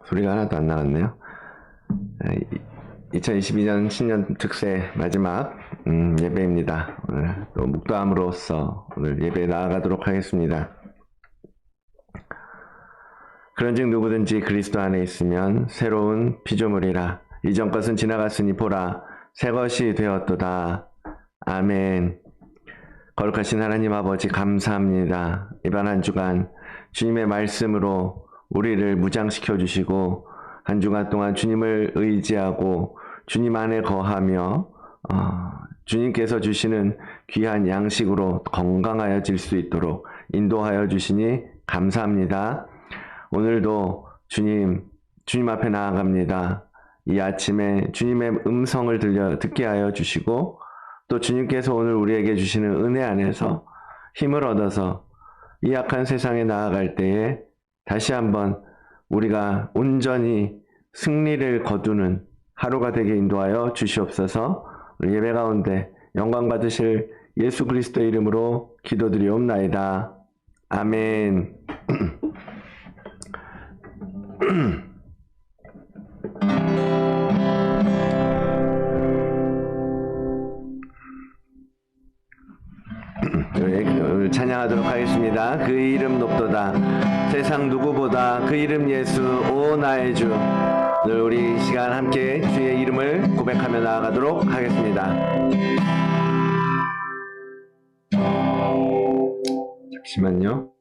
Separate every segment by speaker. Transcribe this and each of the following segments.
Speaker 1: 소리가 하나도 안 나갔네요. 2022년 신년 특세 마지막 예배입니다. 오늘 또 묵도함으로써 오늘 예배에 나아가도록 하겠습니다. 그런즉 누구든지 그리스도 안에 있으면 새로운 피조물이라. 이전 것은 지나갔으니 보라 새 것이 되었도다. 아멘. 거룩하신 하나님 아버지 감사합니다. 이번 한 주간 주님의 말씀으로 우리를 무장시켜 주시고 한 주간 동안 주님을 의지하고 주님 안에 거하며 주님께서 주시는 귀한 양식으로 건강하여질 수 있도록 인도하여 주시니 감사합니다. 오늘도 주님 앞에 나아갑니다. 이 아침에 주님의 음성을 듣게 하여 주시고 또 주님께서 오늘 우리에게 주시는 은혜 안에서 힘을 얻어서 이 악한 세상에 나아갈 때에 다시 한번 우리가 온전히 승리를 거두는 하루가 되게 인도하여 주시옵소서. 우리 예배 가운데 영광 받으실 예수 그리스도의 이름으로 기도드리옵나이다. 아멘. 찬양하도록 하겠습니다. 그 이름 높도다. 세상 누구보다 그 이름 예수 오 나의 주. 오늘 우리 시간 함께 주의 이름을 고백하며 나아가도록 하겠습니다. 잠시만요.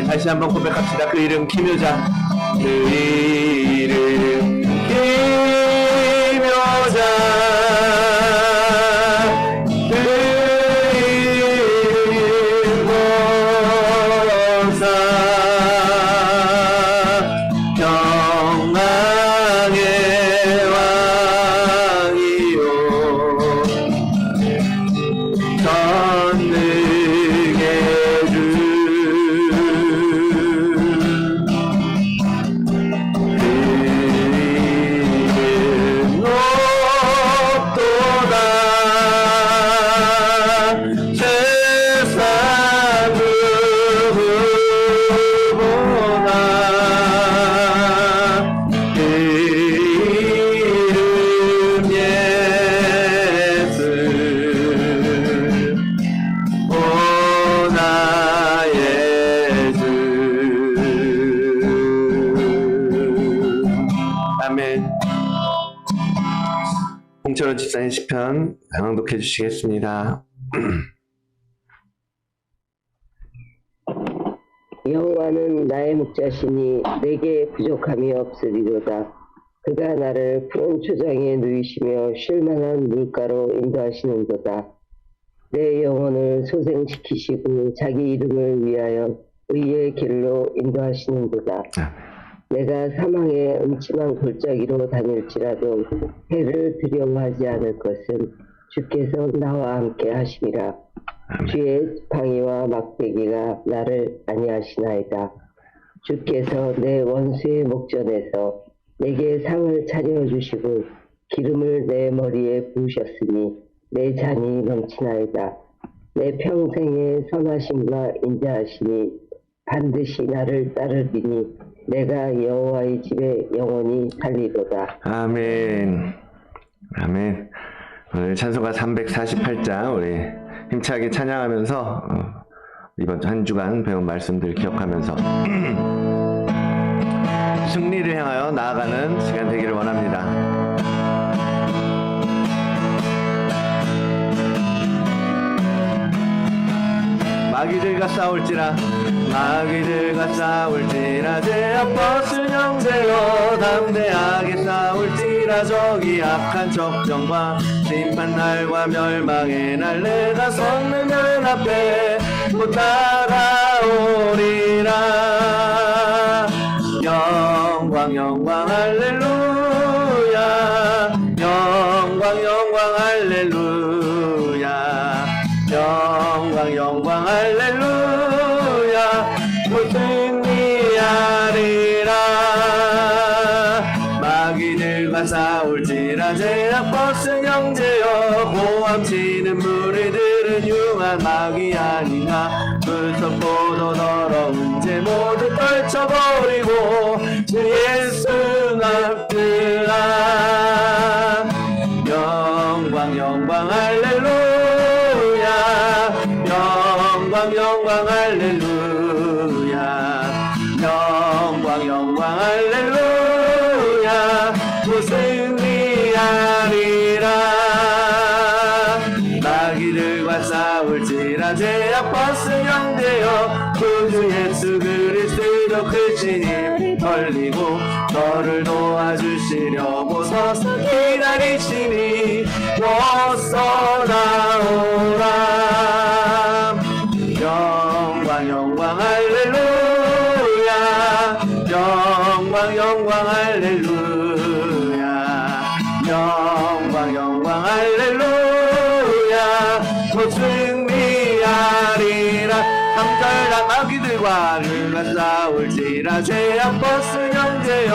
Speaker 1: 다시 한번 고백합시다. 그 이름 기묘자. 그 이름 기묘자. 그 이름 모사. 평강의 왕이요 전능의 주. 그 찬양의 시편朗读해 주시겠습니다.
Speaker 2: 여호와는 나의 목자시니 내게 부족함이 없으리로다. 그가 나를 푸른 초장에 누이시며 쉴만한 물가로 인도하시는도다. 내 영혼을 소생시키시고 자기 이름을 위하여 의의 길로 인도하시는도다. 내가 사망의 음침한 골짜기로 다닐지라도 해를 두려워하지 않을 것은 주께서 나와 함께 하심이라. 주의 지팡이와 막대기가 나를 안위하시나이다. 주께서 내 원수의 목전에서 내게 상을 차려주시고 기름을 내 머리에 부으셨으니 내 잔이 넘치나이다. 내 평생의 선하심과 인자하심이 반드시 나를 따르리니 내가 여호와의 집에 영원히 살리로다.
Speaker 1: 아멘. 아멘. 오늘 찬송가 348장 우리 힘차게 찬양하면서 이번 한 주간 배운 말씀들 기억하면서 승리를 향하여 나아가는 시간 되기를 원합니다. 마귀들과 싸울지라 제 앞벗은 형제여 담대하게 싸울지라 적이 악한 적정과 심판날과 멸망의 날 내가 섰는 문 앞에 못 따라오리라. 영광 할렐루야. 영광 할렐루야. 영광 할렐루야. 승리하리라. 마귀들과 싸울지라 제 앞벗은 형제여 고함치는 무리들은 흉한 마귀 아닌가. 불섭보도 더러운 죄 모두 떨쳐버리고 주 예수 앞들라. 영광 할렐루야. 영광 할렐루야. 영광 할렐루야. 승리하리라. 마귀들과 싸울지라 제 앞벗은 형제여 구주 예수 그리스도 크신 힘 벌리고 너를 도와주시려고 서서 기다리시니 어서 나오라. 영광 할렐루야. 영광 할렐루야. 영광 할렐루야. 승리하리라. 함달라 마귀들과 누가 싸울지라 제 앞벗은 형제여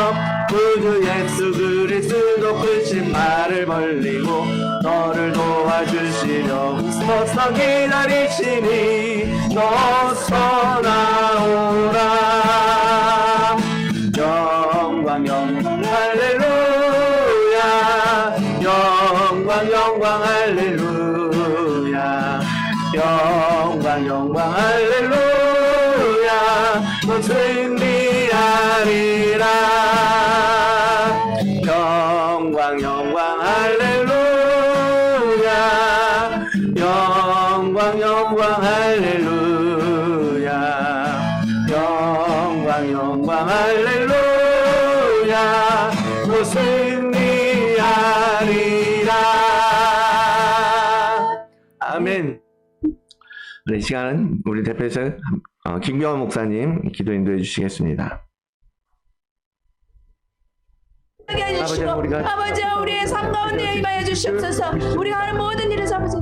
Speaker 1: 구주 예수 그리스도 크신 말을 벌리고 너를 도와주시려 서서 기다리시니 어서 나오라. 영광 할렐루야. 영광 할렐루야. 영광 할렐루야. 승리하리라. 영광 할렐루야. 영광 할렐루야. 영광 할렐루야. 승리하리라. 아멘. 이 시간은 우리 대표에서 김경원 목사님 기도 인도해 주시겠습니다.
Speaker 3: 아버지 우리의 삶 가운데 임하여 주시옵소서. 우리가 하는 모든 일에서 아버지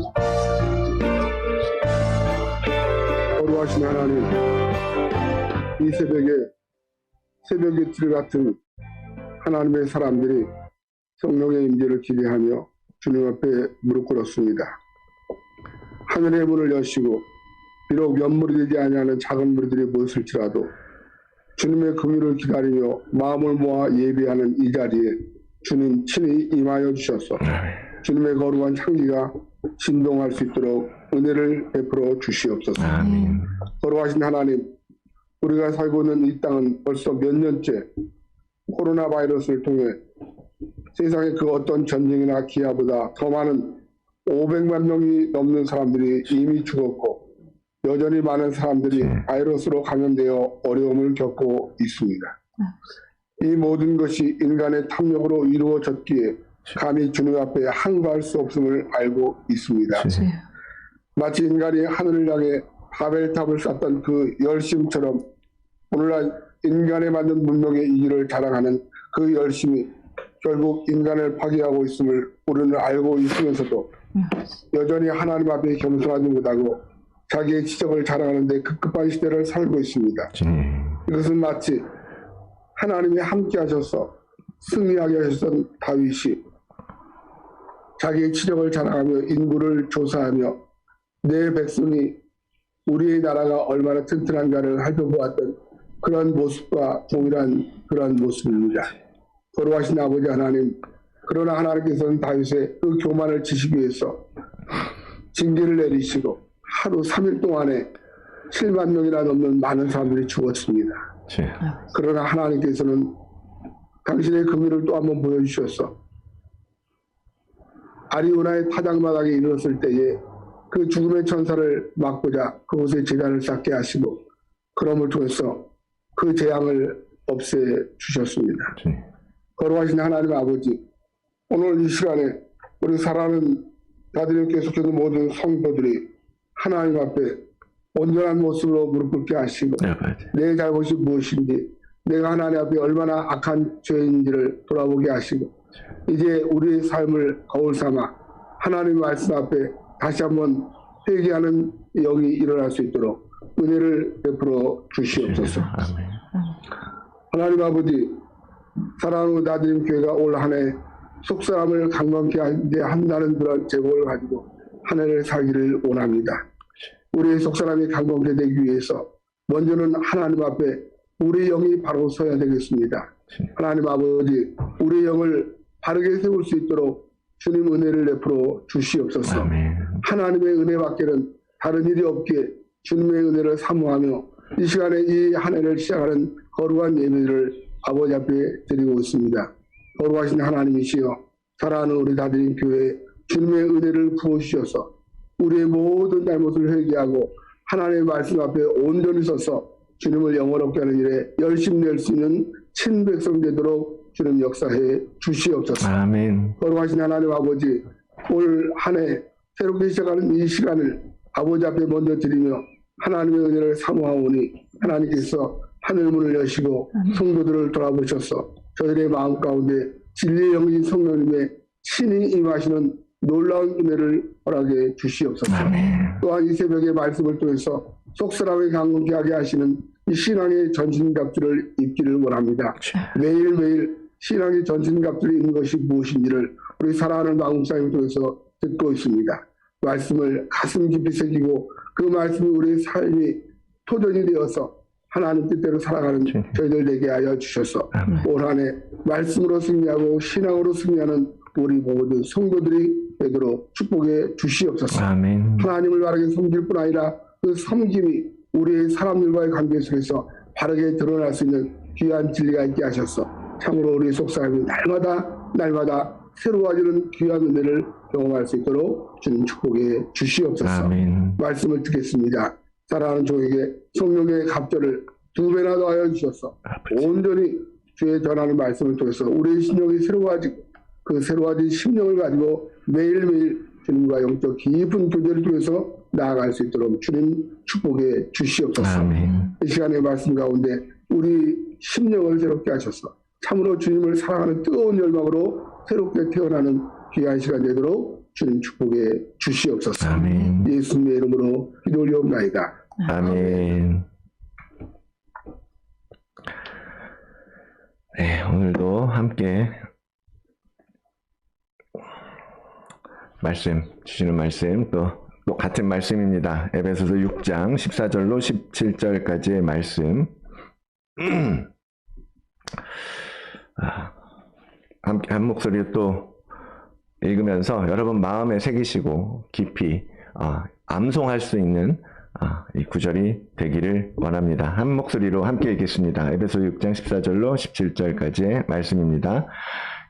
Speaker 4: 거룩하신 하나님, 이 새벽의 틀 같은 하나님의 사람들이 성령의 임재를 기대하며 주님 앞에 무릎 꿇었습니다. 하늘의 문을 여시고 비록 연물이 되지 아니하는 작은 무리들이 모였을지라도 주님의 긍휼을 기다리며 마음을 모아 예배하는 이 자리에 주님 친히 임하여 주셔서 주님의 거룩한 향기가 진동할 수 있도록 은혜를 베풀어 주시옵소서.
Speaker 1: 아멘.
Speaker 4: 거룩하신 하나님, 우리가 살고 있는 이 땅은 벌써 몇 년째 코로나 바이러스를 통해 세상에 그 어떤 전쟁이나 기아보다 더 많은 500만 명이 넘는 사람들이 이미 죽었고 여전히 많은 사람들이 바이러스로 감염되어 어려움을 겪고 있습니다. 이 모든 것이 인간의 탐욕으로 이루어졌기에 감히 주님 앞에 항거할 수 없음을 알고 있습니다. 마치 인간이 하늘을 향해 바벨탑을 쌓던 그 열심처럼 오늘날 인간의 만든 문명의 이기를 자랑하는 그 열심이 결국 인간을 파괴하고 있음을 우리는 알고 있으면서도 여전히 하나님 앞에 겸손하지 못하고 자기의 지적을 자랑하는 데 급급한 시대를 살고 있습니다. 이것은 마치 하나님이 함께 하셔서 승리하게 하셨던 다윗이 자기의 지적을 자랑하며 인구를 조사하며 내 백성이 우리의 나라가 얼마나 튼튼한가를 살펴보았던 그런 모습과 동일한 그런 모습입니다. 거룩하신 아버지 하나님, 그러나 하나님께서는 다윗의 그 교만을 치시기 위해서 징계를 내리시고 하루 3일 동안에 7만 명이나 넘는 많은 사람들이 죽었습니다. 그러나 하나님께서는 당신의 긍휼을 또 한번 보여주셔서 아리우나의 타작마당에 이르렀을 때에 그 죽음의 천사를 막고자 그곳에 제단을 쌓게 하시고 그럼을 통해서 그 재앙을 없애 주셨습니다. 거룩하신 하나님 아버지, 오늘 이 시간에 우리 사랑하는 다들 계속해서 모든 성도들이 하나님 앞에 온전한 모습으로 무릎 꿇게 하시고 내 잘못이 무엇인지 내가 하나님 앞에 얼마나 악한 죄인지를 돌아보게 하시고 이제 우리의 삶을 거울 삼아 하나님 말씀 앞에 다시 한번 회개하는 영이 일어날 수 있도록 은혜를 베풀어 주시옵소서. 하나님 아버지, 사랑하는 나드림 교회가 올 한 해 속사람을 강건케 한다는 그런 제목을 가지고 한 해를 살기를 원합니다. 우리의 속사람이 강건케 되기 위해서 먼저는 하나님 앞에 우리 영이 바로 서야 되겠습니다. 하나님 아버지, 우리 영을 바르게 세울 수 있도록 주님 은혜를 베풀어 주시옵소서. 하나님의 은혜밖에는 다른 일이 없기에 주님의 은혜를 사모하며 이 시간에 이 한 해를 시작하는 거룩한 예배를 아버지 앞에 드리고 있습니다. 거룩하신 하나님이시여, 사랑하는 우리 다드림 교회 주님의 은혜를 부어주셔서 우리의 모든 잘못을 회개하고 하나님의 말씀 앞에 온전히 서서 주님을 영원롭게 하는 일에 열심히 낼 수 있는 친백성 되도록 주님 역사해 주시옵소서.
Speaker 1: 아멘.
Speaker 4: 거룩하신 하나님 아버지, 올 한 해 새롭게 시작하는 이 시간을 아버지 앞에 먼저 드리며 하나님의 은혜를 사모하오니 하나님께서 하늘문을 여시고 성도들을 돌아보셔서 저희들의 마음 가운데 진리의 영신 성령님의 친히 임하시는 놀라운 은혜를 허락해 주시옵소서. 또한 이 새벽의 말씀을 통해서 속사람을 강건케 하게 하시는 이 신앙의 전신갑주를 입기를 원합니다. 매일매일 신앙의 전신갑주를 입는 것이 무엇인지를 우리 사랑하는 마음사님을 통해서 듣고 있습니다. 말씀을 가슴 깊이 새기고 그 말씀이 우리의 삶이 토전이 되어서 하나님 뜻대로 살아가는 저희들 되게 하여 주셔서 올 한 해 말씀으로 승리하고 신앙으로 승리하는 우리 모든 성도들이 되도록 축복해 주시옵소서.
Speaker 1: 아멘.
Speaker 4: 하나님을 바르게 섬길 뿐 아니라 그 섬김이 우리의 사람들과의 관계 속에서 바르게 드러날 수 있는 귀한 진리가 있게 하셔서 참으로 우리 속사람이 날마다 새로워지는 귀한 은혜를 경험할 수 있도록 주님 축복해 주시옵소서.
Speaker 1: 아멘.
Speaker 4: 말씀을 듣겠습니다. 사랑하는 종에게 성령의 갑절을 2배나 더하여 주셔서 온전히 주의 전하는 말씀을 통해서 우리의 심령이 새로워진 심령을 가지고 매일매일 주님과 영적 깊은 교제를 통해서 나아갈 수 있도록 주님 축복해 주시옵소서.
Speaker 1: 아멘.
Speaker 4: 이 시간의 말씀 가운데 우리 심령을 새롭게 하셔서 참으로 주님을 사랑하는 뜨거운 열망으로 새롭게 태어나는 귀한 시간 되도록 주님 축복해 주시옵소서.
Speaker 1: 아멘.
Speaker 4: 예수님의 이름으로 기도 올려옵나이다.
Speaker 1: 아멘. 네, 오늘도 함께 말씀 주시는 말씀 또 같은 말씀입니다. 에베소서 6장 14절로 17절까지의 말씀 함께 한 목소리로 또 읽으면서 여러분 마음에 새기시고 깊이 암송할 수 있는 이 구절이 되기를 원합니다. 한 목소리로 함께 읽겠습니다. 에베소 6장 14절로 17절까지의 말씀입니다.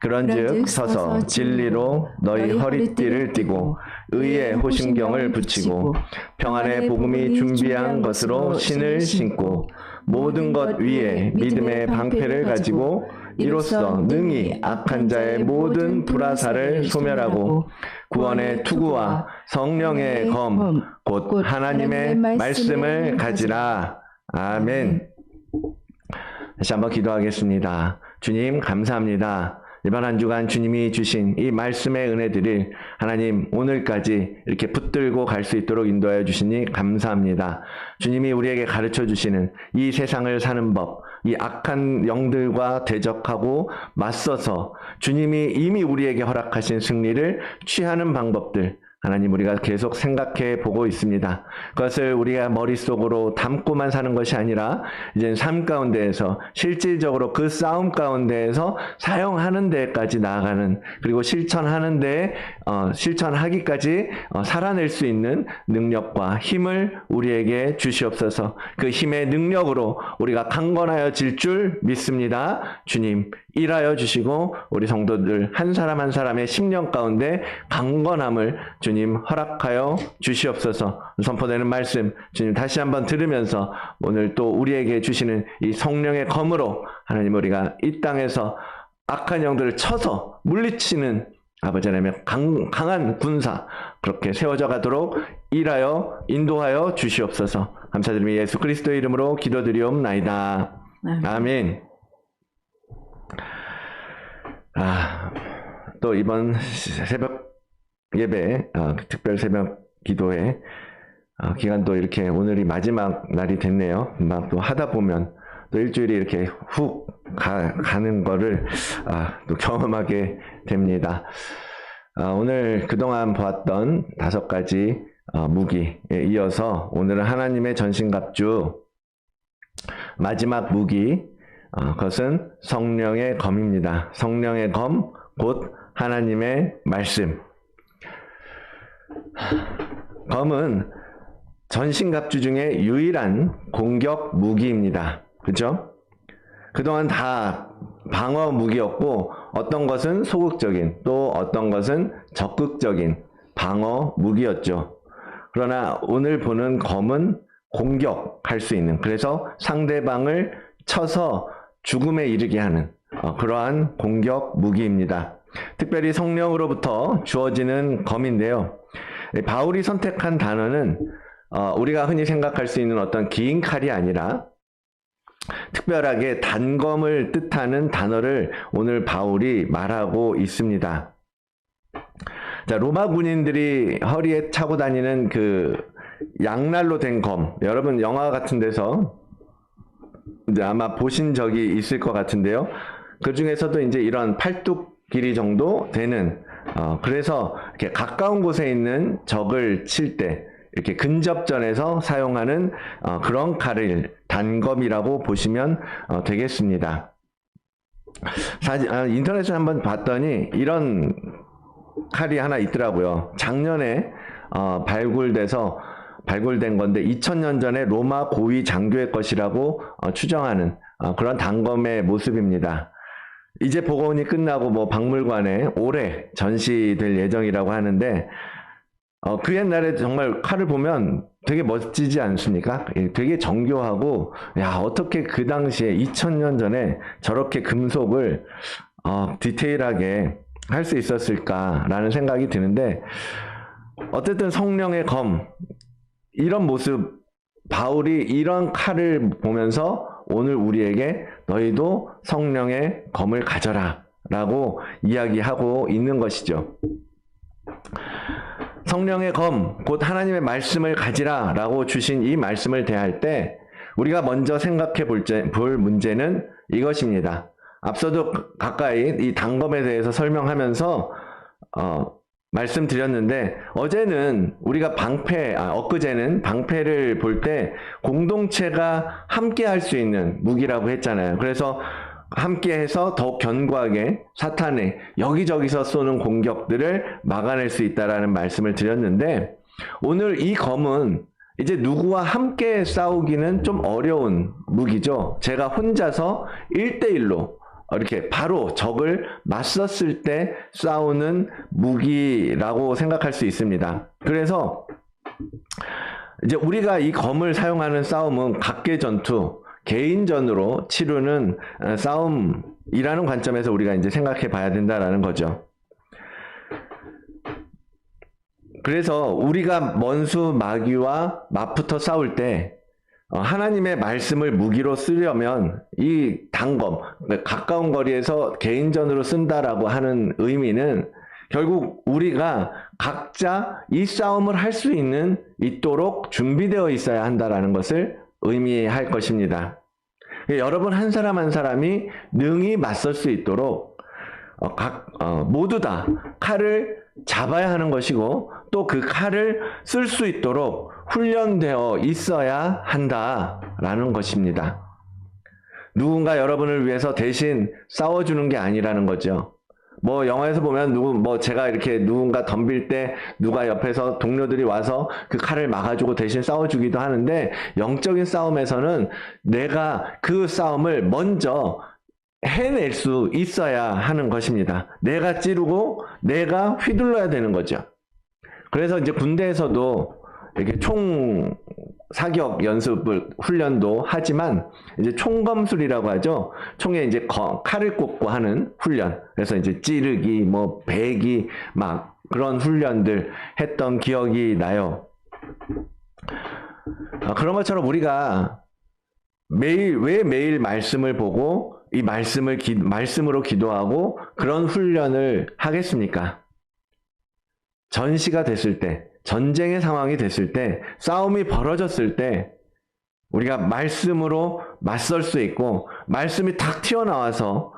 Speaker 1: 그런즉 서서 진리로 너희 허리띠를 띠고 의의 호심경을 붙이고 평안의 복음이 준비한 것으로 신을 신고 모든 것 위에 믿음의 방패를 가지고 이로써 능히 악한 자의 모든 불화살을 소멸하고 구원의 투구와 성령의 검 곧 하나님의 말씀을 가지라. 아멘. 다시 한번 기도하겠습니다. 주님 감사합니다. 이번 한 주간 주님이 주신 이 말씀의 은혜들을 하나님 오늘까지 이렇게 붙들고 갈 수 있도록 인도하여 주시니 감사합니다. 주님이 우리에게 가르쳐 주시는 이 세상을 사는 법, 이 악한 영들과 대적하고 맞서서 주님이 이미 우리에게 허락하신 승리를 취하는 방법들, 하나님 우리가 계속 생각해 보고 있습니다. 그것을 우리가 머릿속으로 담고만 사는 것이 아니라 이제 삶 가운데에서 실질적으로 그 싸움 가운데에서 사용하는 데까지 나아가는, 그리고 실천하는 데 실천하기까지 살아낼 수 있는 능력과 힘을 우리에게 주시옵소서. 그 힘의 능력으로 우리가 강건하여질 줄 믿습니다. 주님 일하여 주시고 우리 성도들 한 사람 한 사람의 심령 가운데 강건함을 주님 허락하여 주시옵소서. 선포되는 말씀 주님 다시 한번 들으면서 오늘 또 우리에게 주시는 이 성령의 검으로 하나님 우리가 이 땅에서 악한 영들을 쳐서 물리치는 아버지 하나님의 강한 군사 그렇게 세워져 가도록 일하여 인도하여 주시옵소서. 감사드리며 예수 그리스도의 이름으로 기도드리옵나이다. 아멘. 또 이번 새벽 예배 특별 새벽 기도회 기간도 이렇게 오늘이 마지막 날이 됐네요. 막 또 하다 보면 또 일주일이 이렇게 훅 가는 거를 또 경험하게 됩니다. 오늘 그동안 보았던 5가지 무기에 이어서 오늘은 하나님의 전신갑주 마지막 무기, 그것은 성령의 검입니다. 성령의 검, 곧 하나님의 말씀. 검은 전신갑주 중에 유일한 공격 무기입니다. 그렇죠? 그동안 다 방어 무기였고 어떤 것은 소극적인, 또 어떤 것은 적극적인 방어 무기였죠. 그러나 오늘 보는 검은 공격할 수 있는, 그래서 상대방을 쳐서 죽음에 이르게 하는 그러한 공격 무기입니다. 특별히 성령으로부터 주어지는 검인데요. 바울이 선택한 단어는 우리가 흔히 생각할 수 있는 어떤 긴 칼이 아니라 특별하게 단검을 뜻하는 단어를 오늘 바울이 말하고 있습니다. 자, 로마 군인들이 허리에 차고 다니는 그 양날로 된 검, 여러분 영화 같은 데서 이제 아마 보신 적이 있을 것 같은데요. 그 중에서도 이제 이런 팔뚝 길이 정도 되는, 그래서 이렇게 가까운 곳에 있는 적을 칠 때 이렇게 근접전에서 사용하는 그런 칼을 단검이라고 보시면 되겠습니다. 인터넷에 한번 봤더니 이런 칼이 하나 있더라고요. 작년에 발굴된 건데 2000년 전에 로마 고위 장교의 것이라고 추정하는 그런 단검의 모습입니다. 이제 복원이 끝나고 뭐 박물관에 올해 전시될 예정이라고 하는데 그 옛날에 정말 칼을 보면 되게 멋지지 않습니까? 되게 정교하고, 야, 어떻게 그 당시에 2000년 전에 저렇게 금속을 디테일하게 할 수 있었을까라는 생각이 드는데, 어쨌든 성령의 검, 이런 모습, 바울이 이런 칼을 보면서 오늘 우리에게 너희도 성령의 검을 가져라 라고 이야기하고 있는 것이죠. 성령의 검, 곧 하나님의 말씀을 가지라 라고 주신 이 말씀을 대할 때 우리가 먼저 생각해 볼 문제는 이것입니다. 앞서도 가까이 이 단검에 대해서 설명하면서 말씀드렸는데, 어제는 우리가 엊그제는 방패를 볼 때 공동체가 함께 할 수 있는 무기라고 했잖아요. 그래서 함께 해서 더욱 견고하게 사탄의 여기저기서 쏘는 공격들을 막아낼 수 있다라는 말씀을 드렸는데, 오늘 이 검은 이제 누구와 함께 싸우기는 좀 어려운 무기죠. 제가 혼자서 1대1로 이렇게 바로 적을 맞섰을 때 싸우는 무기라고 생각할 수 있습니다. 그래서 이제 우리가 이 검을 사용하는 싸움은 각계 전투, 개인전으로 치르는 싸움이라는 관점에서 우리가 이제 생각해 봐야 된다라는 거죠. 그래서 우리가 원수 마귀와 맞붙어 싸울 때 하나님의 말씀을 무기로 쓰려면 이 단검, 가까운 거리에서 개인전으로 쓴다라고 하는 의미는 결국 우리가 각자 이 싸움을 할 수 있도록 준비되어 있어야 한다라는 것을 의미할 것입니다. 여러분 한 사람 한 사람이 능히 맞설 수 있도록 모두 다 칼을 잡아야 하는 것이고 또 그 칼을 쓸 수 있도록 훈련되어 있어야 한다라는 것입니다. 누군가 여러분을 위해서 대신 싸워주는 게 아니라는 거죠. 뭐 영화에서 보면 제가 이렇게 누군가 덤빌 때 누가 옆에서 동료들이 와서 그 칼을 막아주고 대신 싸워주기도 하는데, 영적인 싸움에서는 내가 그 싸움을 먼저 해낼 수 있어야 하는 것입니다. 내가 찌르고 내가 휘둘러야 되는 거죠. 그래서 이제 군대에서도 이렇게 총 사격 연습을 훈련도 하지만 이제 총검술이라고 하죠. 총에 이제 칼을 꽂고 하는 훈련. 그래서 이제 찌르기, 베기 막 그런 훈련들 했던 기억이 나요. 그런 것처럼 우리가 왜 매일 말씀을 보고 이 말씀으로 기도하고 그런 훈련을 하겠습니까? 전시가 됐을 때, 전쟁의 상황이 됐을 때, 싸움이 벌어졌을 때 우리가 말씀으로 맞설 수 있고, 말씀이 탁 튀어나와서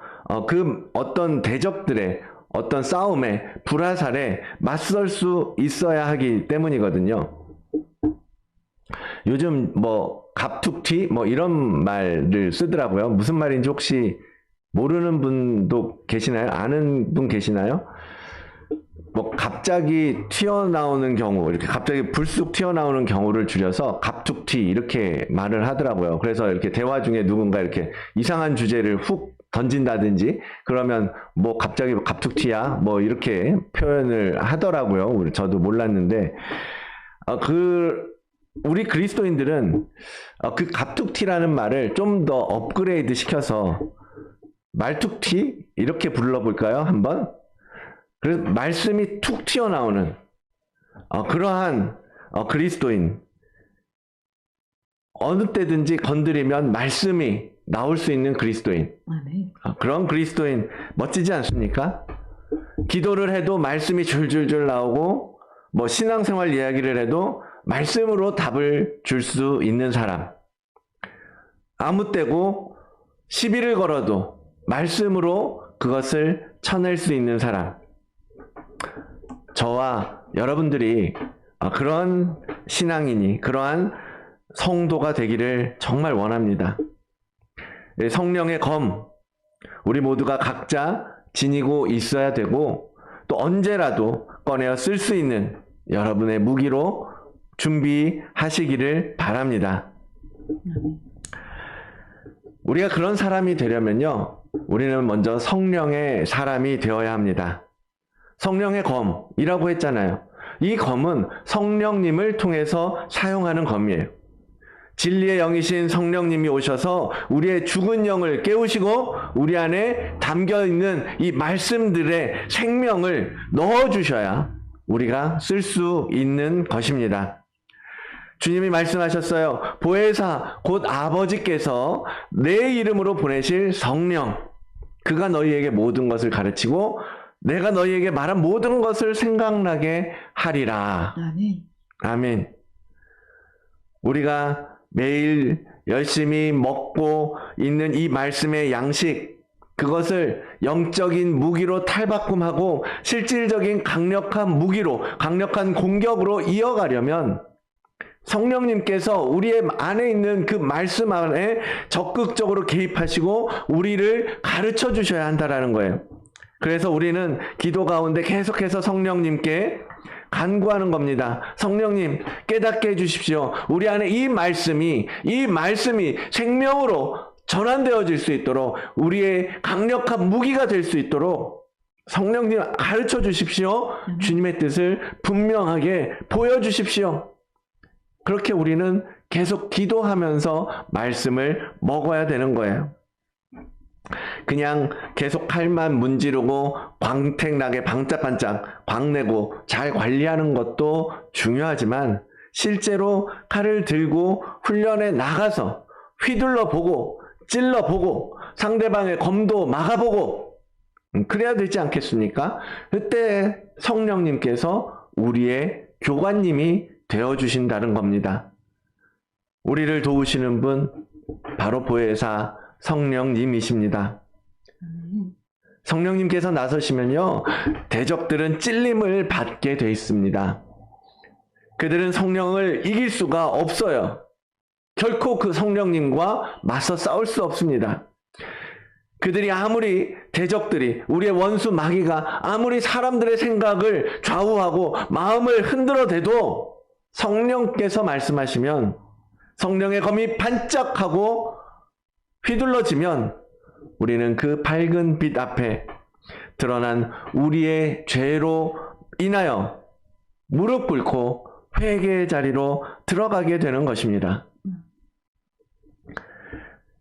Speaker 1: 그 어떤 대적들의 어떤 싸움에, 불화살에 맞설 수 있어야 하기 때문이거든요. 요즘 갑툭튀 이런 말을 쓰더라고요. 무슨 말인지 혹시 모르는 분도 계시나요? 아는 분 계시나요? 갑자기 튀어나오는 경우, 이렇게 갑자기 불쑥 튀어나오는 경우를 줄여서 갑툭튀 이렇게 말을 하더라고요. 그래서 이렇게 대화 중에 누군가 이렇게 이상한 주제를 훅 던진다든지 그러면 갑자기 갑툭튀야 이렇게 표현을 하더라고요. 저도 몰랐는데 우리 그리스도인들은 그 갑툭튀라는 말을 좀 더 업그레이드 시켜서 말툭튀 이렇게 불러볼까요? 한번? 그래서 말씀이 툭 튀어나오는 그러한 그리스도인, 어느 때든지 건드리면 말씀이 나올 수 있는 그리스도인, 그런 그리스도인 멋지지 않습니까? 기도를 해도 말씀이 줄줄줄 나오고 신앙생활 이야기를 해도 말씀으로 답을 줄 수 있는 사람, 아무 때고 시비를 걸어도 말씀으로 그것을 쳐낼 수 있는 사람, 저와 여러분들이 그런 신앙인이, 그러한 성도가 되기를 정말 원합니다. 성령의 검, 우리 모두가 각자 지니고 있어야 되고, 또 언제라도 꺼내어 쓸 수 있는 여러분의 무기로 준비하시기를 바랍니다. 우리가 그런 사람이 되려면요, 우리는 먼저 성령의 사람이 되어야 합니다. 성령의 검이라고 했잖아요. 이 검은 성령님을 통해서 사용하는 검이에요. 진리의 영이신 성령님이 오셔서 우리의 죽은 영을 깨우시고 우리 안에 담겨있는 이 말씀들의 생명을 넣어주셔야 우리가 쓸 수 있는 것입니다. 주님이 말씀하셨어요. 보혜사 곧 아버지께서 내 이름으로 보내실 성령, 그가 너희에게 모든 것을 가르치고 내가 너희에게 말한 모든 것을 생각나게 하리라.
Speaker 3: 아멘.
Speaker 1: 아멘. 우리가 매일 열심히 먹고 있는 이 말씀의 양식, 그것을 영적인 무기로 탈바꿈하고 실질적인 강력한 무기로, 강력한 공격으로 이어가려면 성령님께서 우리의 안에 있는 그 말씀 안에 적극적으로 개입하시고 우리를 가르쳐 주셔야 한다라는 거예요. 그래서 우리는 기도 가운데 계속해서 성령님께 간구하는 겁니다. 성령님, 깨닫게 해주십시오. 우리 안에 이 말씀이 생명으로 전환되어질 수 있도록 우리의 강력한 무기가 될 수 있도록 성령님 가르쳐 주십시오. 주님의 뜻을 분명하게 보여주십시오. 그렇게 우리는 계속 기도하면서 말씀을 먹어야 되는 거예요. 그냥 계속 칼만 문지르고 광택나게 반짝반짝 광내고 잘 관리하는 것도 중요하지만 실제로 칼을 들고 훈련에 나가서 휘둘러 보고 찔러 보고 상대방의 검도 막아보고 그래야 되지 않겠습니까? 그때 성령님께서 우리의 교관님이 되어주신다는 겁니다. 우리를 도우시는 분 바로 보혜사 성령님이십니다. 성령님께서 나서시면요, 대적들은 찔림을 받게 돼 있습니다. 그들은 성령을 이길 수가 없어요. 결코 그 성령님과 맞서 싸울 수 없습니다. 그들이 아무리 대적들이 우리의 원수 마귀가 아무리 사람들의 생각을 좌우하고 마음을 흔들어 대도 성령께서 말씀하시면 성령의 검이 반짝하고 휘둘러지면 우리는 그 밝은 빛 앞에 드러난 우리의 죄로 인하여 무릎 꿇고 회개의 자리로 들어가게 되는 것입니다.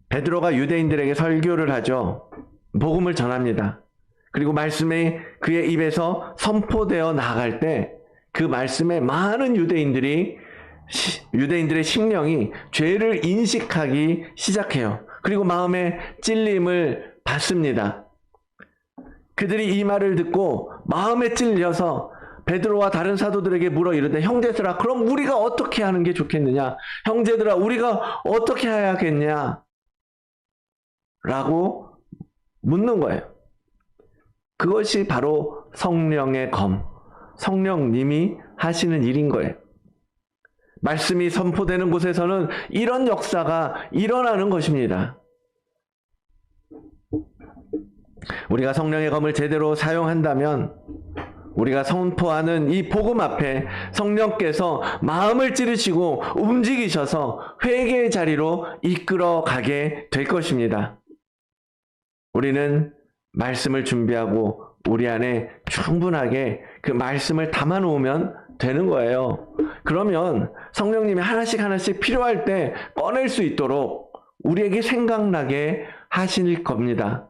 Speaker 1: 베드로가 유대인들에게 설교를 하죠. 복음을 전합니다. 그리고 말씀이 그의 입에서 선포되어 나아갈 때 그 말씀에 많은 유대인들의 심령이 죄를 인식하기 시작해요. 그리고 마음에 찔림을 받습니다. 그들이 이 말을 듣고 마음에 찔려서 베드로와 다른 사도들에게 물어 이르되 형제들아 그럼 우리가 어떻게 하는 게 좋겠느냐? 형제들아 우리가 어떻게 해야겠냐? 라고 묻는 거예요. 그것이 바로 성령의 검, 성령님이 하시는 일인 거예요. 말씀이 선포되는 곳에서는 이런 역사가 일어나는 것입니다. 우리가 성령의 검을 제대로 사용한다면 우리가 선포하는 이 복음 앞에 성령께서 마음을 찌르시고 움직이셔서 회개의 자리로 이끌어 가게 될 것입니다. 우리는 말씀을 준비하고 우리 안에 충분하게 그 말씀을 담아 놓으면 되는 거예요. 그러면 성령님이 하나씩 필요할 때 꺼낼 수 있도록 우리에게 생각나게 하실 겁니다.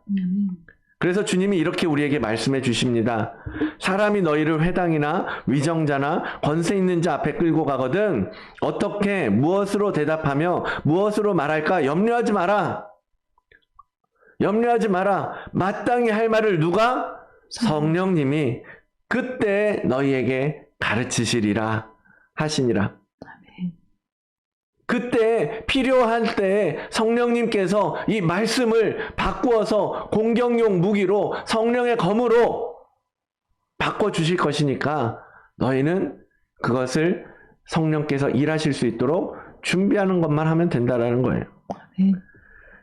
Speaker 1: 그래서 주님이 이렇게 우리에게 말씀해 주십니다. 사람이 너희를 회당이나 위정자나 권세 있는 자 앞에 끌고 가거든 어떻게 무엇으로 대답하며 무엇으로 말할까 염려하지 마라. 염려하지 마라. 마땅히 할 말을 누가? 성령님이 그때 너희에게 가르치시리라 하시니라. 그때 필요할 때 성령님께서 이 말씀을 바꾸어서 공격용 무기로 성령의 검으로 바꿔주실 것이니까 너희는 그것을 성령께서 일하실 수 있도록 준비하는 것만 하면 된다라는 거예요.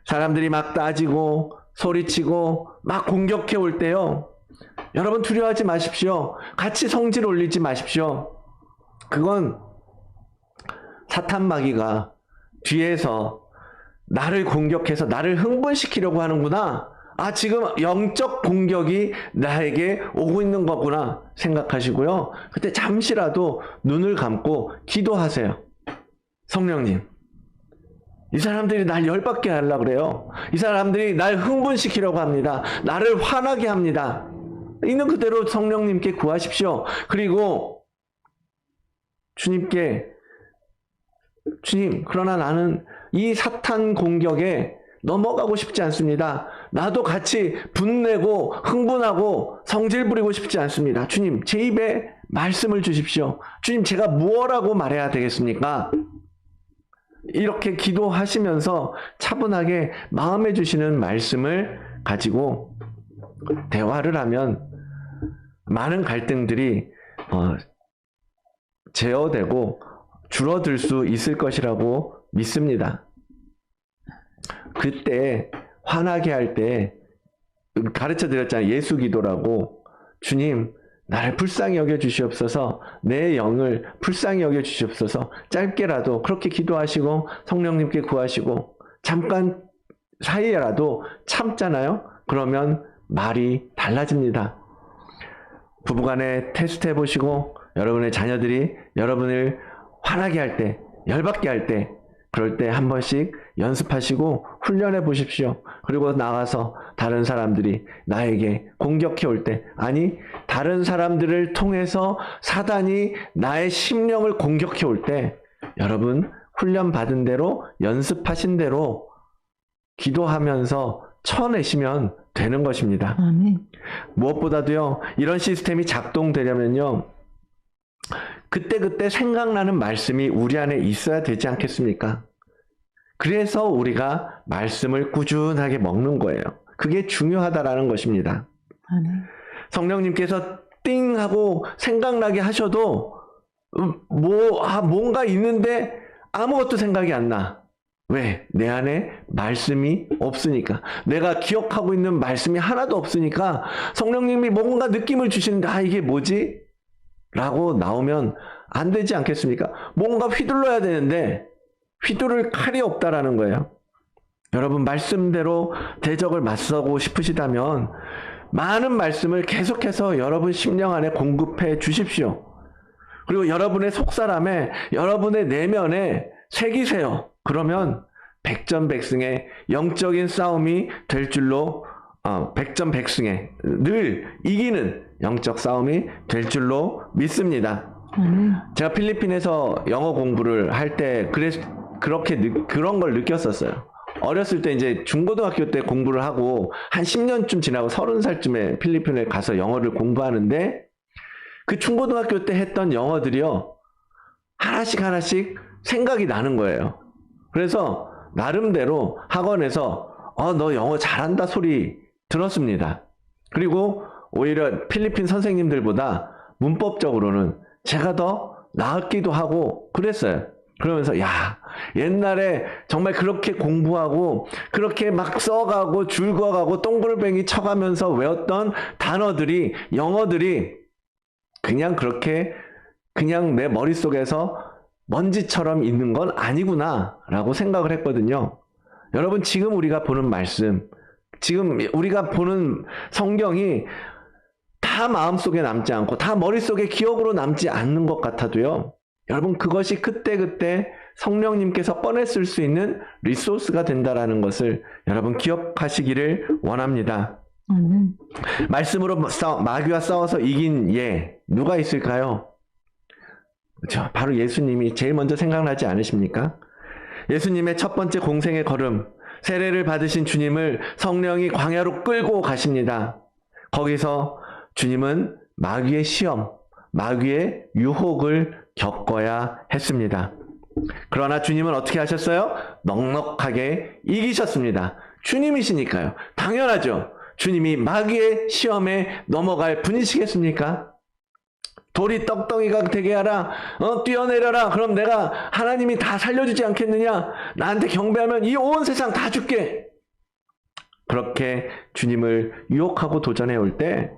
Speaker 1: 사람들이 막 따지고 소리치고 막 공격해 올 때요. 여러분 두려워하지 마십시오. 같이 성질 올리지 마십시오. 그건 사탄 마귀가 뒤에서 나를 공격해서 나를 흥분시키려고 하는구나. 아, 지금 영적 공격이 나에게 오고 있는 거구나 생각하시고요. 그때 잠시라도 눈을 감고 기도하세요. 성령님, 이 사람들이 날 열받게 하려고 그래요. 이 사람들이 날 흥분시키려고 합니다. 나를 화나게 합니다. 있는 그대로 성령님께 구하십시오. 그리고 주님께 주님, 그러나 나는 이 사탄 공격에 넘어가고 싶지 않습니다. 나도 같이 분내고 흥분하고 성질 부리고 싶지 않습니다. 주님, 제 입에 말씀을 주십시오. 주님, 제가 무엇라고 말해야 되겠습니까? 이렇게 기도하시면서 차분하게 마음에 주시는 말씀을 가지고 대화를 하면 많은 갈등들이 제어되고 줄어들 수 있을 것이라고 믿습니다. 그때 화나게 할 때 가르쳐 드렸잖아요. 예수 기도라고. 주님, 나를 불쌍히 여겨 주시옵소서. 내 영을 불쌍히 여겨 주시옵소서. 짧게라도 그렇게 기도하시고 성령님께 구하시고 잠깐 사이에라도 참잖아요. 그러면 말이 달라집니다. 부부간에 테스트 해보시고 여러분의 자녀들이 여러분을 화나게 할 때, 열받게 할 때, 그럴 때 한 번씩 연습하시고 훈련해 보십시오. 그리고 나가서 다른 사람들이 나에게 공격해 올 때, 아니 다른 사람들을 통해서 사단이 나의 심령을 공격해 올 때, 여러분 훈련 받은 대로 연습하신 대로 기도하면서 쳐내시면 되는 것입니다.
Speaker 3: 아멘.
Speaker 1: 무엇보다도요, 이런 시스템이 작동되려면요, 그때그때 생각나는 말씀이 우리 안에 있어야 되지 않겠습니까? 그래서 우리가 말씀을 꾸준하게 먹는 거예요. 그게 중요하다라는 것입니다.
Speaker 3: 아멘.
Speaker 1: 성령님께서 띵 하고 생각나게 하셔도 뭔가 있는데 아무것도 생각이 안 나. 왜? 내 안에 말씀이 없으니까. 내가 기억하고 있는 말씀이 하나도 없으니까 성령님이 뭔가 느낌을 주시는데 이게 뭐지? 라고 나오면 안 되지 않겠습니까? 뭔가 휘둘러야 되는데 휘두를 칼이 없다라는 거예요. 여러분 말씀대로 대적을 맞서고 싶으시다면 많은 말씀을 계속해서 여러분 심령 안에 공급해 주십시오. 그리고 여러분의 속사람에, 여러분의 내면에 새기세요. 그러면 백전백승의 영적인 싸움이 될 줄로, 백전백승의 늘 이기는 영적 싸움이 될 줄로 믿습니다. 제가 필리핀에서 영어 공부를 할 때 그런 걸 느꼈었어요. 어렸을 때 이제 중고등학교 때 공부를 하고 한 10년쯤 지나고 30살쯤에 필리핀에 가서 영어를 공부하는데 그 중고등학교 때 했던 영어들이요, 하나씩 생각이 나는 거예요. 그래서 나름대로 학원에서 너 영어 잘한다 소리 들었습니다. 그리고 오히려 필리핀 선생님들보다 문법적으로는 제가 더 나았기도 하고 그랬어요. 그러면서 옛날에 정말 그렇게 공부하고 그렇게 막 써가고 줄 그어가고 동글뱅이 쳐가면서 외웠던 단어들이, 영어들이 그냥 그렇게 그냥 내 머릿속에서 먼지처럼 있는 건 아니구나 라고 생각을 했거든요. 여러분 지금 우리가 보는 말씀, 지금 우리가 보는 성경이 다 마음속에 남지 않고 다 머릿속에 기억으로 남지 않는 것 같아도요, 여러분 그것이 그때그때 성령님께서 꺼냈을 수 있는 리소스가 된다라는 것을 여러분 기억하시기를 원합니다. 말씀으로 마귀와 싸워서 이긴 누가 있을까요? 그렇죠. 바로 예수님이 제일 먼저 생각나지 않으십니까? 예수님의 첫 번째 공생의 걸음, 세례를 받으신 주님을 성령이 광야로 끌고 가십니다. 거기서 주님은 마귀의 시험, 마귀의 유혹을 겪어야 했습니다. 그러나 주님은 어떻게 하셨어요? 넉넉하게 이기셨습니다. 주님이시니까요. 당연하죠. 주님이 마귀의 시험에 넘어갈 분이시겠습니까? 돌이 떡덩이가 되게 하라, 뛰어내려라. 그럼 내가 하나님이 다 살려주지 않겠느냐? 나한테 경배하면 이 온 세상 다 줄게. 그렇게 주님을 유혹하고 도전해 올 때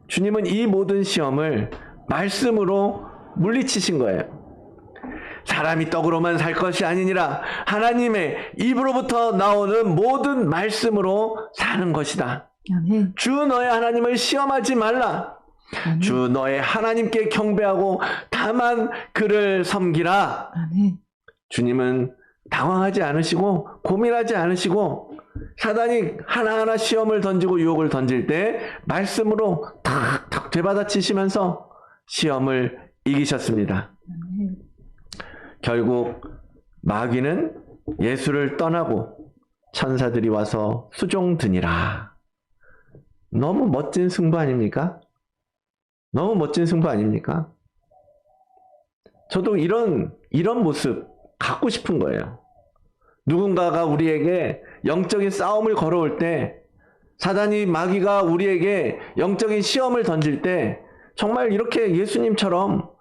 Speaker 1: 주님은 이 모든 시험을 말씀으로 물리치신 거예요. 사람이 떡으로만 살 것이 아니니라 하나님의 입으로부터 나오는 모든 말씀으로 사는 것이다.
Speaker 3: 아멘.
Speaker 1: 주 너의 하나님을 시험하지 말라.
Speaker 3: 아멘.
Speaker 1: 주 너의 하나님께 경배하고 다만 그를 섬기라.
Speaker 3: 아멘.
Speaker 1: 주님은 당황하지 않으시고 고민하지 않으시고 사단이 하나하나 시험을 던지고 유혹을 던질 때 말씀으로 탁탁 되받아치시면서 시험을 이기셨습니다.
Speaker 3: 아멘.
Speaker 1: 결국 마귀는 예수를 떠나고 천사들이 와서 수종드니라. 너무 멋진 승부 아닙니까? 너무 멋진 승부 아닙니까? 저도 이런 모습 갖고 싶은 거예요. 누군가가 우리에게 영적인 싸움을 걸어올 때, 사단이, 마귀가 우리에게 영적인 시험을 던질 때 정말 이렇게 예수님처럼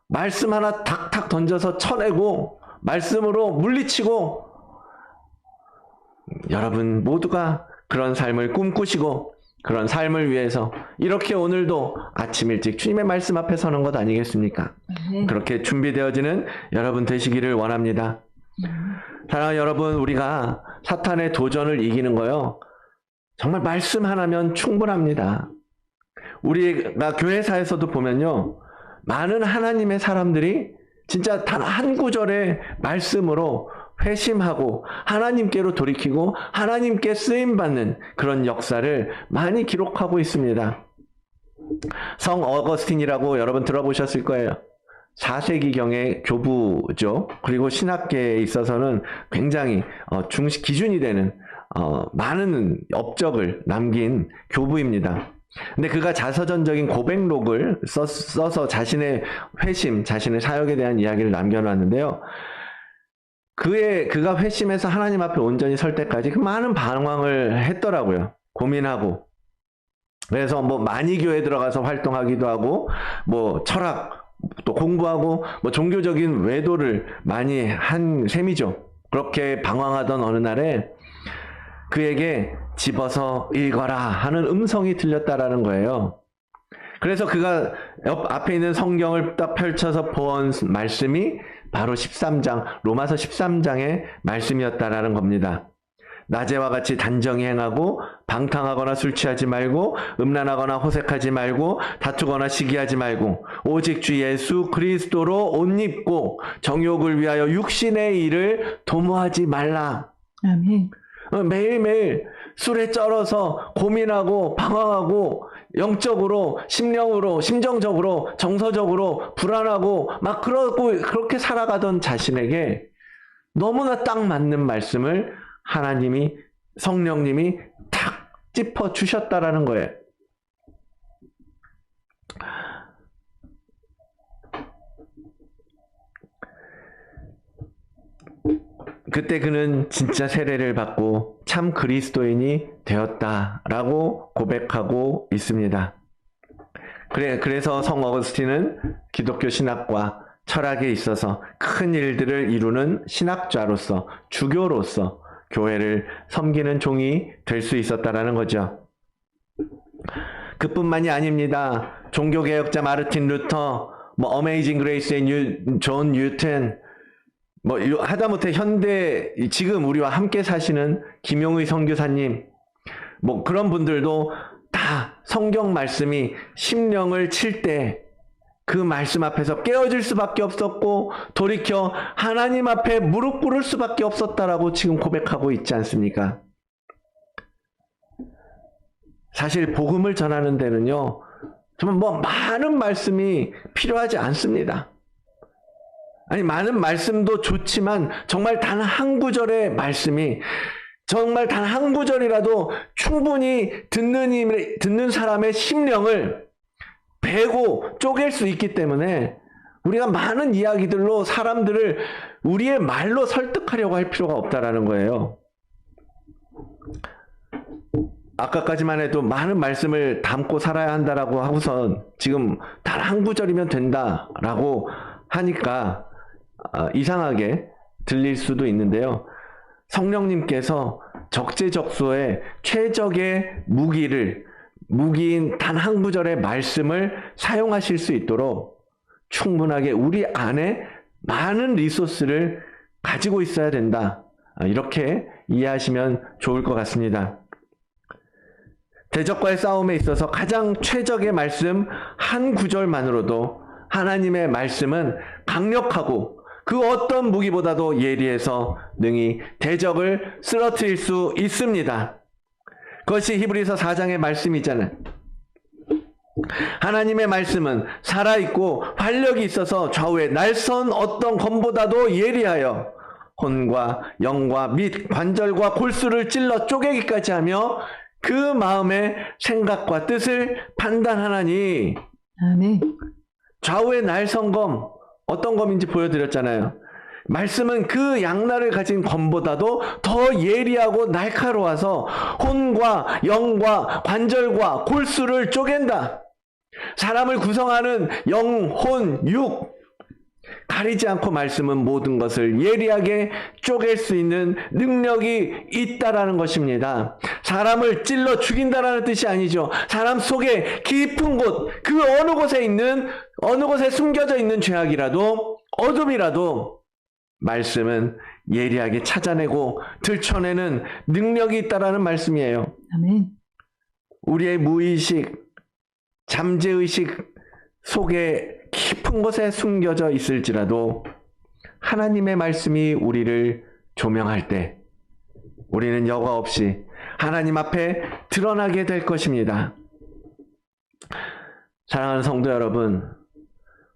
Speaker 1: 말씀 하나 탁탁 던져서 쳐내고 말씀으로 물리치고, 여러분 모두가 그런 삶을 꿈꾸시고 그런 삶을 위해서 이렇게 오늘도 아침 일찍 주님의 말씀 앞에 서는 것 아니겠습니까?
Speaker 3: 네.
Speaker 1: 그렇게 준비되어지는 여러분 되시기를 원합니다. 사랑하는 여러분, 우리가 사탄의 도전을 이기는 거요, 정말 말씀 하나면 충분합니다. 우리가 교회사에서도 보면요, 많은 하나님의 사람들이 진짜 단 한 구절의 말씀으로 회심하고 하나님께로 돌이키고 하나님께 쓰임받는 그런 역사를 많이 기록하고 있습니다. 성 어거스틴이라고 여러분 들어보셨을 거예요. 4세기경의 교부죠. 그리고 신학계에 있어서는 굉장히 기준이 되는 많은 업적을 남긴 교부입니다. 근데 그가 자서전적인 고백록을 써서 자신의 회심, 자신의 사역에 대한 이야기를 남겨놨는데요. 그가 회심해서 하나님 앞에 온전히 설 때까지 많은 방황을 했더라고요. 고민하고. 그래서 많이 교회 들어가서 활동하기도 하고, 철학, 또 공부하고, 종교적인 외도를 많이 한 셈이죠. 그렇게 방황하던 어느 날에 그에게 집어서 읽어라 하는 음성이 들렸다라는 거예요. 그래서 그가 앞에 있는 성경을 딱 펼쳐서 본 말씀이 바로 13장, 로마서 13장의 말씀이었다라는 겁니다. 낮에와 같이 단정히 행하고 방탕하거나 술 취하지 말고 음란하거나 호색하지 말고 다투거나 시기하지 말고 오직 주 예수 그리스도로 옷 입고 정욕을 위하여 육신의 일을 도모하지 말라.
Speaker 3: 아멘.
Speaker 1: 매일매일 술에 쩔어서 고민하고 방황하고 영적으로, 심령으로, 심정적으로, 정서적으로 불안하고 막 그렇게 살아가던 자신에게 너무나 딱 맞는 말씀을 하나님이, 성령님이 탁 짚어 주셨다라는 거예요. 그때 그는 진짜 세례를 받고 참 그리스도인이 되었다라고 고백하고 있습니다. 그래서 성 어거스틴은 기독교 신학과 철학에 있어서 큰 일들을 이루는 신학자로서, 주교로서 교회를 섬기는 종이 될 수 있었다라는 거죠. 그뿐만이 아닙니다. 종교개혁자 마르틴 루터, 어메이징 그레이스의 존 뉴턴, 하다못해 현대 지금 우리와 함께 사시는 김용의 선교사님, 그런 분들도 다 성경 말씀이 심령을 칠 때 그 말씀 앞에서 깨어질 수밖에 없었고 돌이켜 하나님 앞에 무릎 꿇을 수밖에 없었다라고 지금 고백하고 있지 않습니까? 사실 복음을 전하는 데는요, 정말 많은 말씀이 필요하지 않습니다. 아니, 많은 말씀도 좋지만 정말 단 한 구절의 말씀이, 정말 단 한 구절이라도 충분히 듣는 사람의 심령을 베고 쪼갤 수 있기 때문에 우리가 많은 이야기들로 사람들을 우리의 말로 설득하려고 할 필요가 없다라는 거예요. 아까까지만 해도 많은 말씀을 담고 살아야 한다라고 하고선 지금 단 한 구절이면 된다라고 하니까 이상하게 들릴 수도 있는데요. 성령님께서 적재적소에 최적의 무기인 단 한 구절의 말씀을 사용하실 수 있도록 충분하게 우리 안에 많은 리소스를 가지고 있어야 된다. 이렇게 이해하시면 좋을 것 같습니다. 대적과의 싸움에 있어서 가장 최적의 말씀 한 구절만으로도 하나님의 말씀은 강력하고 그 어떤 무기보다도 예리해서 능히 대적을 쓰러뜨릴 수 있습니다. 그것이 히브리서 4장의 말씀이잖아요. 하나님의 말씀은 살아있고 활력이 있어서 좌우에 날선 어떤 검보다도 예리하여 혼과 영과 및 관절과 골수를 찔러 쪼개기까지 하며 그 마음의 생각과 뜻을 판단하나니.
Speaker 3: 아멘.
Speaker 1: 좌우의 날선 검, 어떤 검인지 보여드렸잖아요. 말씀은 그 양날을 가진 검보다도 더 예리하고 날카로워서 혼과 영과 관절과 골수를 쪼갠다. 사람을 구성하는 영, 혼, 육 가리지 않고 말씀은 모든 것을 예리하게 쪼갤 수 있는 능력이 있다라는 것입니다. 사람을 찔러 죽인다라는 뜻이 아니죠. 사람 속에 깊은 곳, 그 어느 곳에 숨겨져 있는 죄악이라도 어둠이라도 말씀은 예리하게 찾아내고 들춰내는 능력이 있다라는 말씀이에요.
Speaker 3: 아멘.
Speaker 1: 우리의 무의식, 잠재의식 속에 깊은 곳에 숨겨져 있을지라도 하나님의 말씀이 우리를 조명할 때 우리는 여과 없이 하나님 앞에 드러나게 될 것입니다. 사랑하는 성도 여러분,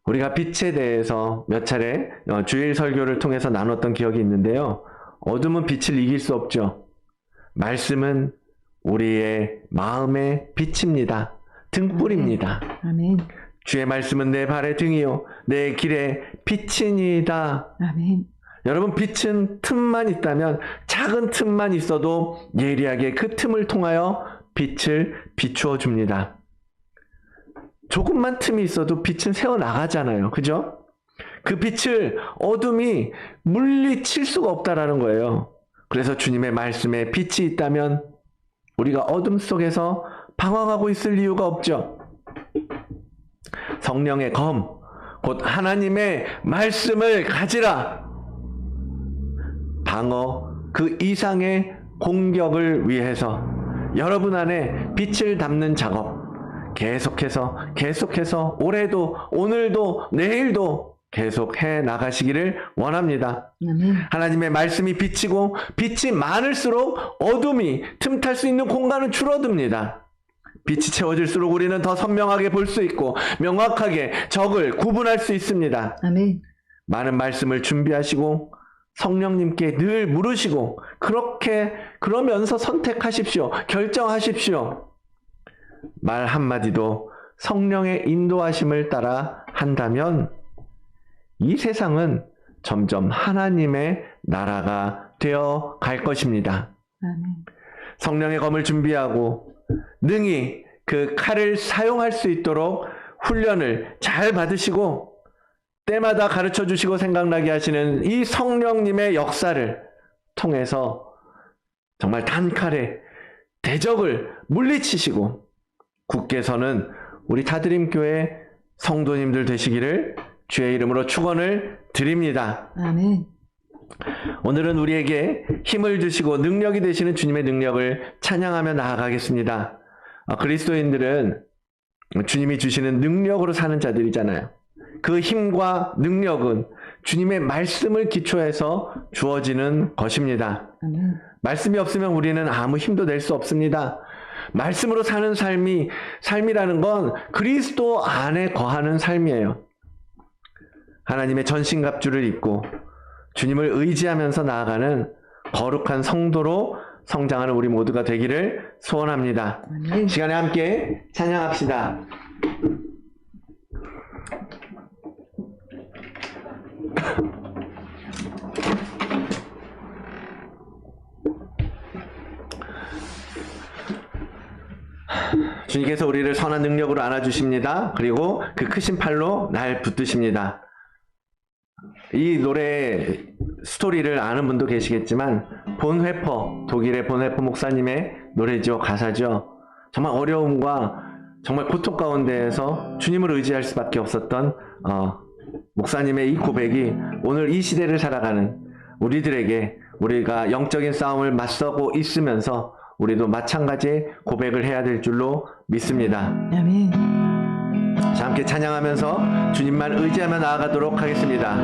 Speaker 1: 우리가 빛에 대해서 몇 차례 주일 설교를 통해서 나눴던 기억이 있는데요. 어둠은 빛을 이길 수 없죠. 말씀은 우리의 마음의 빛입니다. 등불입니다.
Speaker 3: 아멘.
Speaker 1: 주의 말씀은 내 발의 등이요 내 길의 빛이니이다.
Speaker 3: 아멘.
Speaker 1: 여러분, 빛은 틈만 있다면, 작은 틈만 있어도 예리하게 그 틈을 통하여 빛을 비추어 줍니다. 조금만 틈이 있어도 빛은 새어나가잖아요. 그죠? 그 빛을 어둠이 물리칠 수가 없다라는 거예요. 그래서 주님의 말씀에 빛이 있다면 우리가 어둠 속에서 방황하고 있을 이유가 없죠. 성령의 검, 곧 하나님의 말씀을 가지라. 방어, 그 이상의 공격을 위해서 여러분 안에 빛을 담는 작업 계속해서 올해도 오늘도 내일도 계속해 나가시기를 원합니다. 하나님의 말씀이 비치고 빛이 많을수록 어둠이 틈탈 수 있는 공간은 줄어듭니다. 빛이 채워질수록 우리는 더 선명하게 볼 수 있고 명확하게 적을 구분할 수 있습니다.
Speaker 3: 아멘.
Speaker 1: 많은 말씀을 준비하시고 성령님께 늘 물으시고 그러면서 선택하십시오. 결정하십시오. 말 한마디도 성령의 인도하심을 따라 한다면 이 세상은 점점 하나님의 나라가 되어 갈 것입니다.
Speaker 3: 아멘.
Speaker 1: 성령의 검을 준비하고 능히 그 칼을 사용할 수 있도록 훈련을 잘 받으시고 때마다 가르쳐 주시고 생각나게 하시는 이 성령님의 역사를 통해서 정말 단칼에 대적을 물리치시고 굳게 서는 우리 다드림교회 성도님들 되시기를 주의 이름으로 축원을 드립니다.
Speaker 3: 아멘.
Speaker 1: 오늘은 우리에게 힘을 주시고 능력이 되시는 주님의 능력을 찬양하며 나아가겠습니다. 그리스도인들은 주님이 주시는 능력으로 사는 자들이잖아요. 그 힘과 능력은 주님의 말씀을 기초해서 주어지는 것입니다.
Speaker 3: 아멘.
Speaker 1: 말씀이 없으면 우리는 아무 힘도 낼 수 없습니다. 말씀으로 사는 삶이라는 건 그리스도 안에 거하는 삶이에요. 하나님의 전신갑주를 입고 주님을 의지하면서 나아가는 거룩한 성도로 성장하는 우리 모두가 되기를 소원합니다.
Speaker 3: 아멘.
Speaker 1: 시간에 함께 찬양합시다. 주님께서 우리를 선한 능력으로 안아주십니다. 그리고 그 크신 팔로 날 붙드십니다. 이 노래 스토리를 아는 분도 계시겠지만 본회퍼, 독일의 본회퍼 목사님의 노래죠. 가사죠. 정말 어려움과 정말 고통 가운데에서 주님을 의지할 수밖에 없었던 목사님의 이 고백이 오늘 이 시대를 살아가는 우리들에게 우리가 영적인 싸움을 맞서고 있으면서 우리도 마찬가지의 고백을 해야 될 줄로 믿습니다.
Speaker 3: 아멘.
Speaker 1: 자, 함께 찬양하면서 주님만 의지하며 나아가도록 하겠습니다.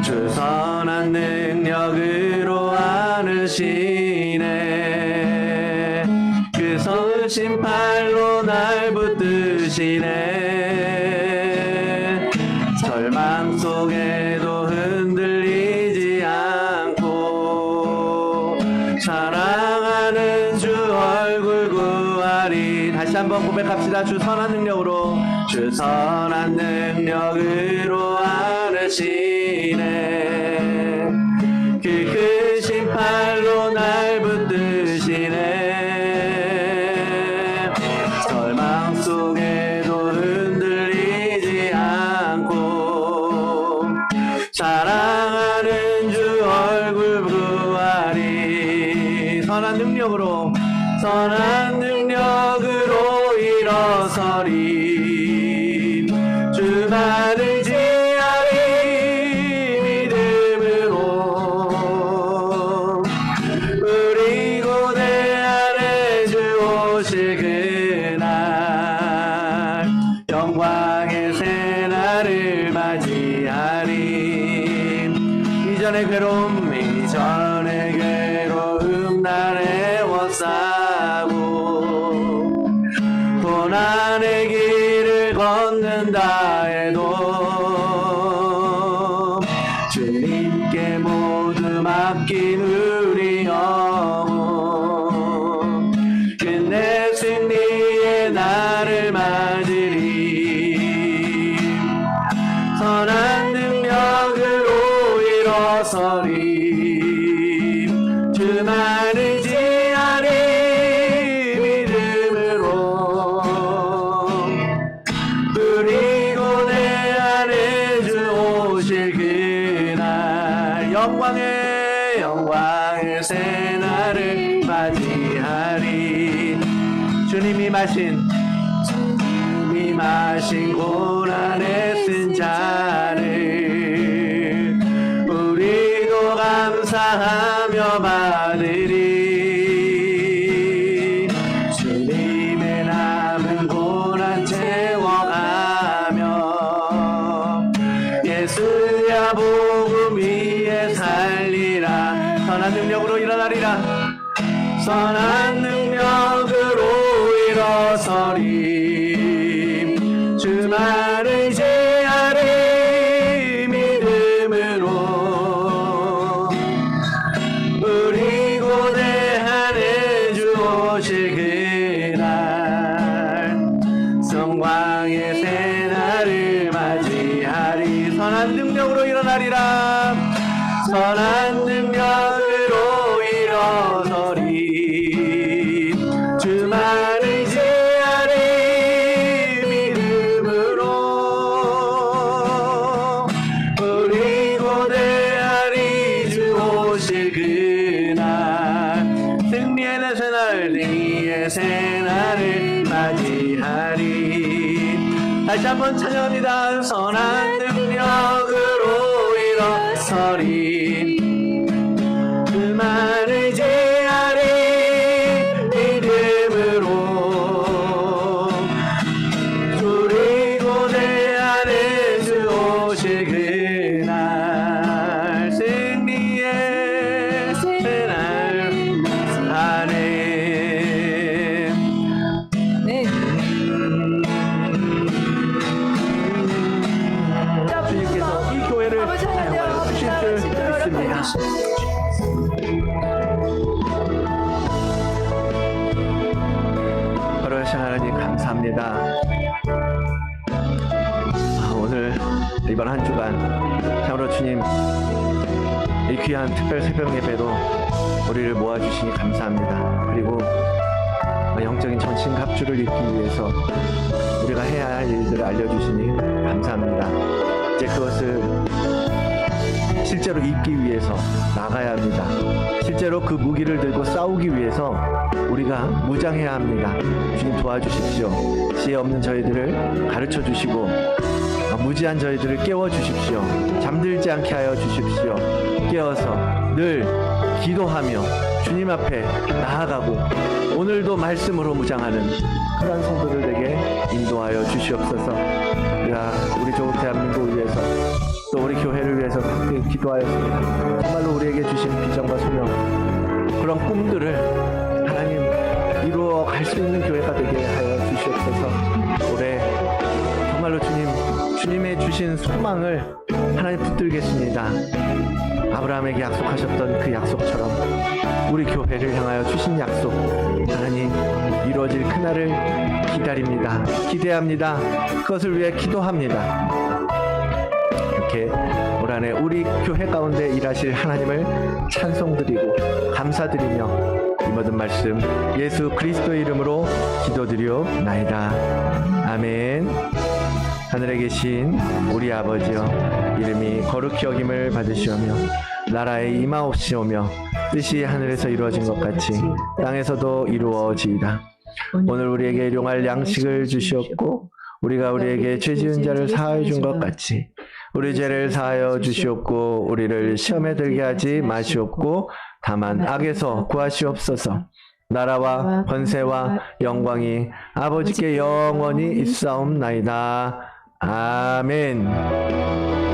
Speaker 1: 주 선한 능력으로 안으시네. 그 서으신 팔로 날 붙드시네. 절망 속에도 흔들리지 않고 사랑하는 주 얼굴 구하리. 다시 한번 고백합시다. 주 선한 능력으로 안으시네. 그 크신 팔로 날 붙드시네. 절망 속에도 흔들리지 않고 사랑하는 주 얼굴 구하리. 선한 능력으로 일어서리 주만을 지하리 믿음으로 우리 고대 안에 주 오실 그날 영광의 새날을 맞이하리 이전의 괴로움 나를 워싸고 고난의 길을 걷는다 해도 주님께 모두 맡긴 우리 영혼 끝내 승리의 날을 맞으리 선한 능력으로 일어서리 주만을 지하리 믿음으로 우리 고대 안에 주 오실 그날 영광의 새날을 맞이하리 주님이 마신 고난에 쓴 잔을 우리도 감사하며 받으리 주님의 남은 고난 채워가며 예수야 복음 위에 살리라 선한 능력으로 일어나리라 선한 능력으로 일어서리 주만을 제하리 믿음으로 우리 고대하는 주 오실 그날 성광의 새날을 맞이하리 선한 능력으로 일어나리라 선한 능력으로 일어서리 주만을 제하리 믿음으로 우리 고대하리 주 오실 그날 승리의 새날을 맞이하리 다시 한번 찬양합니다 선한 능력으로 일어서리 그만을 제하리 믿음으로 우리 고대하는 주 오실 그날 승리의 새날 안에
Speaker 3: 네.
Speaker 1: 주님께서 이 교회를 사용하여 주실 줄 믿습니다. 거룩하신 하나님 감사합니다. 오늘 이번 한 주간 참으로 주님 이 귀한 특별 새벽 예배로 우리를 모아주시니 감사합니다. 그리고 영적인 전신갑주를 입기 위해서 우리가 해야 할 일들을 알려주시니 감사합니다. 이제 그것을 실제로 입기 위해서 나가야 합니다. 실제로 그 무기를 들고 싸우기 위해서 우리가 무장해야 합니다. 주님 도와주십시오. 지혜 없는 저희들을 가르쳐 주시고 무지한 저희들을 깨워 주십시오. 잠들지 않게 하여 주십시오. 깨어서 늘 기도하며 주님 앞에 나아가고 오늘도 말씀으로 무장하는 그러한 성도들에게 인도하여 주시옵소서. 우리 좋은 대한민국을 위해서 또 우리 교회를 위해서 함께 기도하였습니다. 정말로 우리에게 주신 비전과 소명 그런 꿈들을 하나님 이루어 갈 수 있는 교회가 되게 하여 주시옵소서. 올해 정말로 주님의 주신 소망을 하나님 붙들겠습니다. 아브라함에게 약속하셨던 그 약속처럼 우리 교회를 향하여 주신 약속 하나님 이루어질 그날을 기다립니다. 기대합니다. 그것을 위해 기도합니다. 이렇게 올 한해 우리 교회 가운데 일하실 하나님을 찬송드리고 감사드리며 이 모든 말씀 예수 그리스도의 이름으로 기도드리옵나이다. 아멘. 하늘에 계신 우리 아버지여 이름이 거룩히 여김을 받으시오며 나라의 임하옵시오며 뜻이 하늘에서 이루어진 것 같이 땅에서도 이루어지이다. 오늘 우리에게 일용할 양식을 주시옵고 우리가 우리에게 죄 지은 자를 사하여 준 것 같이 우리 죄를 사하여 주시옵고 우리를 시험에 들게 하지 마시옵고 다만 악에서 구하시옵소서. 나라와 권세와 영광이 아버지께 영원히 있사옵나이다. 아멘.